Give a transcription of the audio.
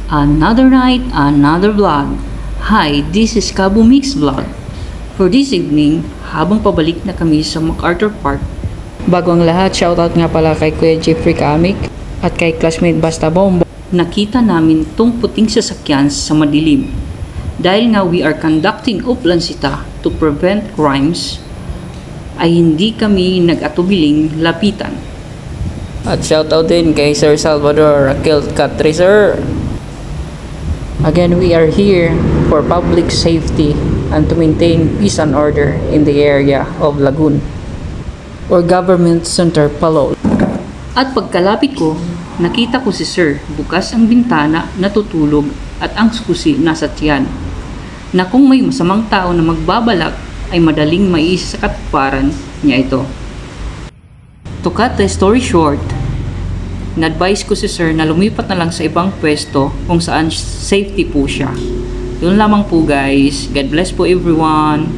Another night, another vlog. Hi, this is Cabo Mix Vlog. For this evening, habang pabalik na kami sa MacArthur Park, bago ang lahat, shoutout nga pala kay Kuya Jeffrey Kamik at kay classmate Basta Bombo. Nakita namin tong puting sasakyan sa madilim. Dahil nga we are conducting Uplansita to prevent crimes, ay hindi kami nag-atubiling lapitan. At shoutout din kay Sir Salvador Raquel Catricer. Again, we are here for public safety and to maintain peace and order in the area of Lagoon or Government Center, Palol. At pagkalapit ko, nakita ko si Sir bukas ang bintana, natutulog at ang susi nasa tiyan, na kung may masamang tao na magbabalak ay madaling maiisa sa katuparan niya ito. To cut the story short, na-advise ko si Sir na lumipat na lang sa ibang pwesto kung saan safety po siya. Yun lamang po guys. God bless po everyone.